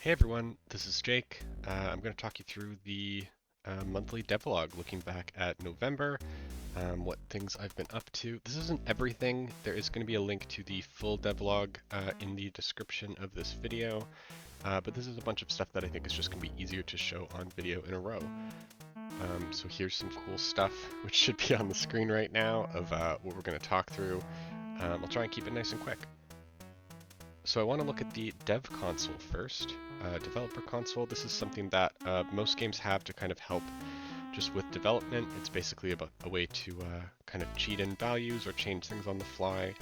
Hey everyone, this is Jake. I'm going to talk you through the monthly devlog, looking back at November, what things I've been up to. This isn't everything. There is going to be a link to the full devlog in the description of this video, but this is a bunch of stuff that I think is just going to be easier to show on video in a row. So here's some cool stuff, which should be on the screen right now, of what we're going to talk through. I'll try and keep it nice and quick. So I want to look at the dev console first. Developer console, this is something that most games have to kind of help just with development. It's basically about a way to kind of cheat in values or change things on the fly.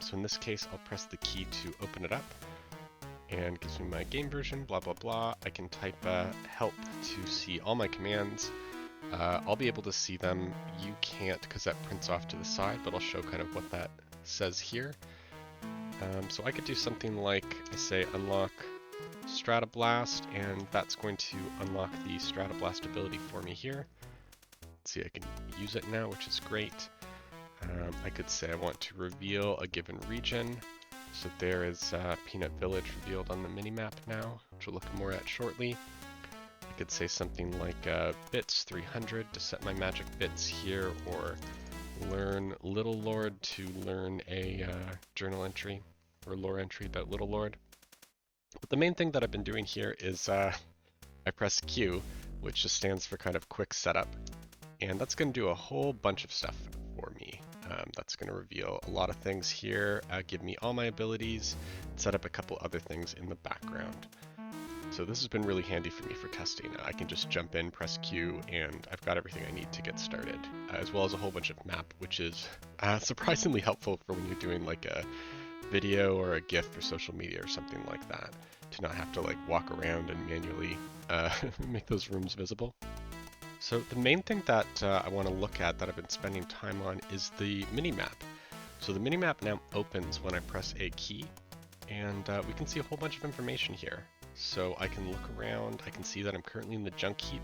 So in this case, I'll press the key to open it up and gives me my game version, blah, blah, blah. I can type help to see all my commands. I'll be able to see them. You can't because that prints off to the side, but I'll show kind of what that says here. So I could do something like, I say unlock Stratablast, and that's going to unlock the Stratablast ability for me here. Let's see, I can use it now, which is great. I could say I want to reveal a given region. So there is Peanut Village revealed on the minimap now, which we'll look more at shortly. I could say something like bits 300 to set my magic bits here, or learn Little Lord to learn a journal entry or lore entry about Little Lord. But the main thing that I've been doing here is I press Q, which just stands for kind of quick setup, and that's going to do a whole bunch of stuff for me. That's going to reveal a lot of things here, give me all my abilities, set up a couple other things in the background. So this has been really handy for me for testing. I can just jump in, press Q, and I've got everything I need to get started, as well as a whole bunch of map, which is surprisingly helpful for when you're doing like a video or a GIF for social media or something like that, to not have to like walk around and manually make those rooms visible. So the main thing that I want to look at that I've been spending time on is the minimap. So the minimap now opens when I press a key, and we can see a whole bunch of information here. So I can look around, I can see that I'm currently in the junk heap.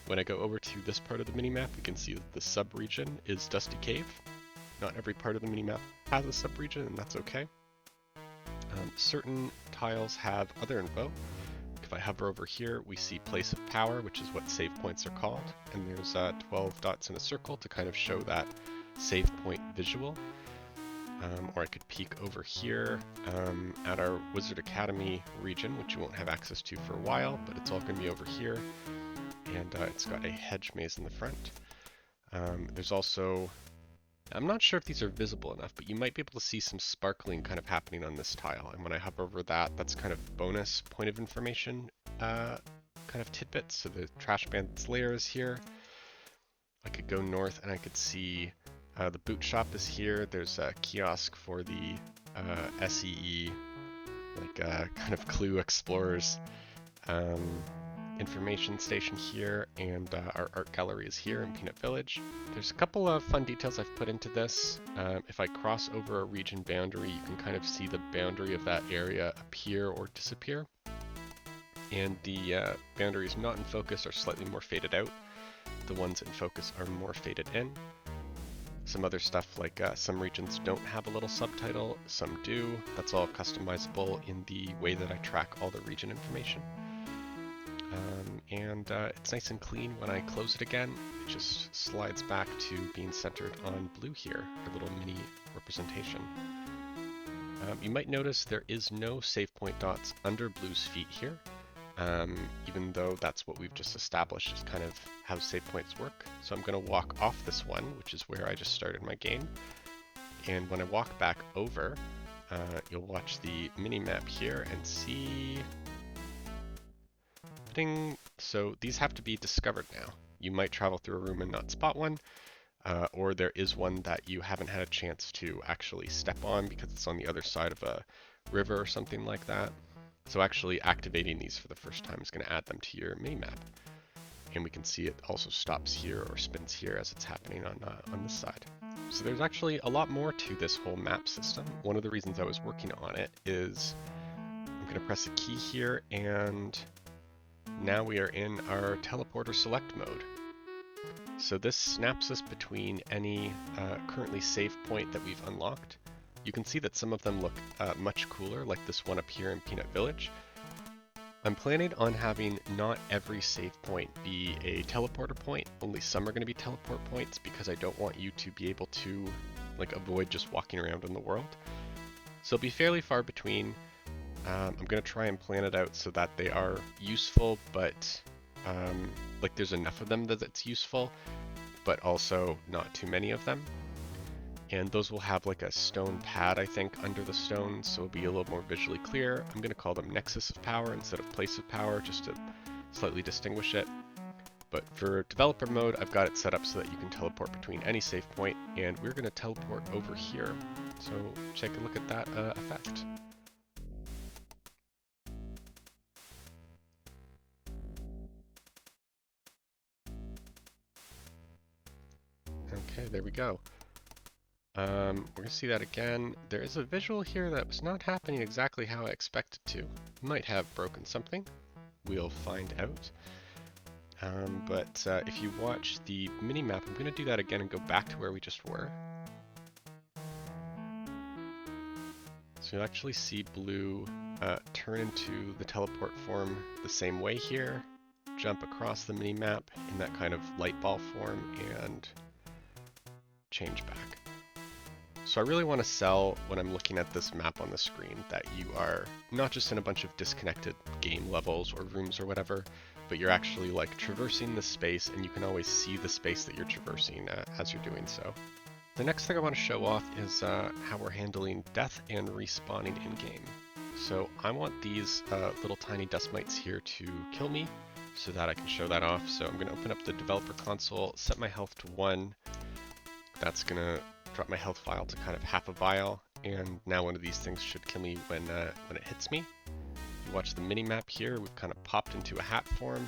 When I go over to this part of the minimap, we can see that the sub-region is Dusty Cave. Not every part of the minimap has a sub-region, and that's okay. Certain tiles have other info. If I hover over here, we see Place of Power, which is what save points are called, and there's 12 dots in a circle to kind of show that save point visual. Or I could peek over here at our Wizard Academy region, which you won't have access to for a while, but it's all going to be over here. And it's got a hedge maze in the front. There's also, I'm not sure if these are visible enough, but you might be able to see some sparkling kind of happening on this tile. And when I hover over that, that's kind of bonus point of information kind of tidbits. So the Trash Bandit's lair is here. I could go north and I could see the boot shop is here. There's a kiosk for the SEE, like kind of Clue Explorers information station here, and our art gallery is here in Peanut Village. There's a couple of fun details I've put into this. If I cross over a region boundary, you can kind of see the boundary of that area appear or disappear. And the boundaries not in focus are slightly more faded out. The ones in focus are more faded in. Some other stuff like some regions don't have a little subtitle, some do. That's all customizable in the way that I track all the region information. And it's nice and clean when I close it again. It just slides back to being centered on blue here, a little mini representation. You might notice there is no save point dots under blue's feet here, even though that's what we've just established is kind of how save points work. So I'm going to walk off this one, which is where I just started my game. And when I walk back over, you'll watch the mini-map here and see... So these have to be discovered now. You might travel through a room and not spot one, or there is one that you haven't had a chance to actually step on because it's on the other side of a river or something like that. So actually activating these for the first time is going to add them to your minimap. And we can see it also stops here or spins here as it's happening on this side. So there's actually a lot more to this whole map system. One of the reasons I was working on it is I'm going to press a key here, and now we are in our teleporter select mode. So this snaps us between any currently save point that we've unlocked. You can see that some of them look much cooler, like this one up here in Peanut Village. I'm planning on having not every save point be a teleporter point, only some are going to be teleport points because I don't want you to be able to like avoid just walking around in the world. So it'll be fairly far between. I'm going to try and plan it out so that they are useful, but like there's enough of them that it's useful, but also not too many of them. And those will have like a stone pad, I think, under the stone, so it'll be a little more visually clear. I'm going to call them Nexus of Power instead of Place of Power, just to slightly distinguish it. But for developer mode, I've got it set up so that you can teleport between any save point, and we're going to teleport over here. So take a look at that effect. Okay, there we go. We're going to see that again. There is a visual here that was not happening exactly how I expected to. Might have broken something. We'll find out. But if you watch the minimap, I'm going to do that again and go back to where we just were. So you'll actually see blue turn into the teleport form the same way here, jump across the minimap in that kind of light ball form, and change back. So I really want to sell when I'm looking at this map on the screen that you are not just in a bunch of disconnected game levels or rooms or whatever, but you're actually like traversing the space and you can always see the space that you're traversing as you're doing so. The next thing I want to show off is how we're handling death and respawning in-game. So I want these little tiny dust mites here to kill me so that I can show that off. So I'm going to open up the developer console, set my health to 1. That's going to drop my health vial to kind of half a vial, and now one of these things should kill me when it hits me. You watch the mini-map here, we've kind of popped into a hat form.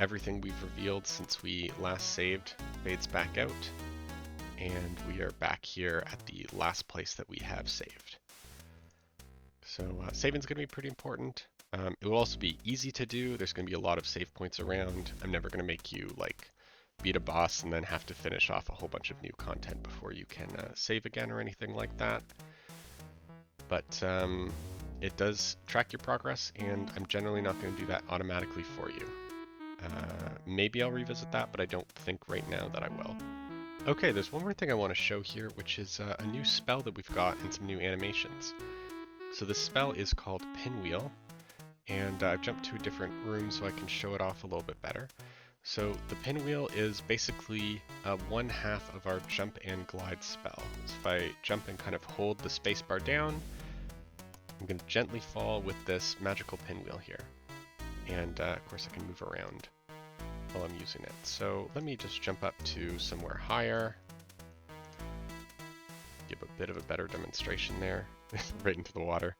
Everything we've revealed since we last saved fades back out, and we are back here at the last place that we have saved. So saving's going to be pretty important. It will also be easy to do. There's going to be a lot of save points around. I'm never going to make you like beat a boss and then have to finish off a whole bunch of new content before you can save again or anything like that. But it does track your progress, and I'm generally not going to do that automatically for you. Maybe I'll revisit that, but I don't think right now that I will. Okay, there's one more thing I want to show here, which is a new spell that we've got and some new animations. So this spell is called Pinwheel, and I've jumped to a different room so I can show it off a little bit better. So the Pinwheel is basically 1/2 of our jump and glide spell. So if I jump and kind of hold the spacebar down, I'm going to gently fall with this magical pinwheel here. And of course I can move around while I'm using it. So let me just jump up to somewhere higher. Give a bit of a better demonstration there, right into the water.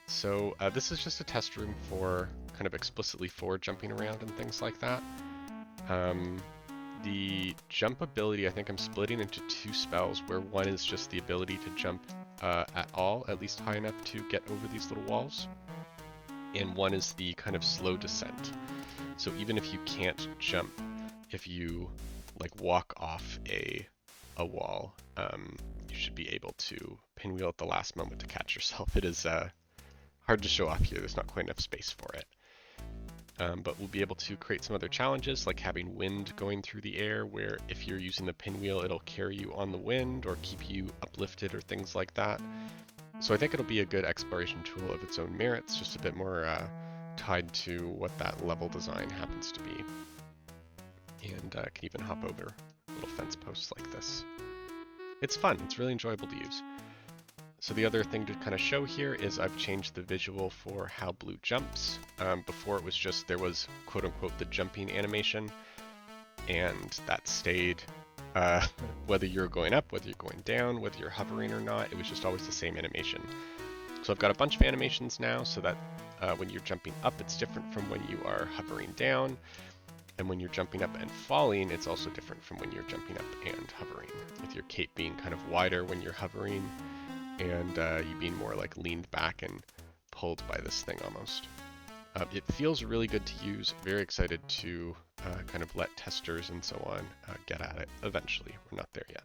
So this is just a test room for kind of explicitly for jumping around and things like that. The jump ability, I think I'm splitting into 2 spells, where one is just the ability to jump at all, at least high enough to get over these little walls. And one is the kind of slow descent. So even if you can't jump, if you like walk off a wall, you should be able to pinwheel at the last moment to catch yourself. It is hard to show off here, there's not quite enough space for it. But we'll be able to create some other challenges, like having wind going through the air, where if you're using the pinwheel, it'll carry you on the wind or keep you uplifted or things like that. So I think it'll be a good exploration tool of its own merits, just a bit more tied to what that level design happens to be. And can even hop over little fence posts like this. It's fun, it's really enjoyable to use. So the other thing to kind of show here is I've changed the visual for how blue jumps. Before it was just, there was quote unquote the jumping animation, and that stayed whether you're going up, whether you're going down, whether you're hovering or not, it was just always the same animation. So I've got a bunch of animations now so that when you're jumping up, it's different from when you are hovering down. And when you're jumping up and falling, it's also different from when you're jumping up and hovering, with your cape being kind of wider when you're hovering, and you being more like leaned back and pulled by this thing almost. It feels really good to use, very excited to kind of let testers and so on get at it eventually. We're not there yet.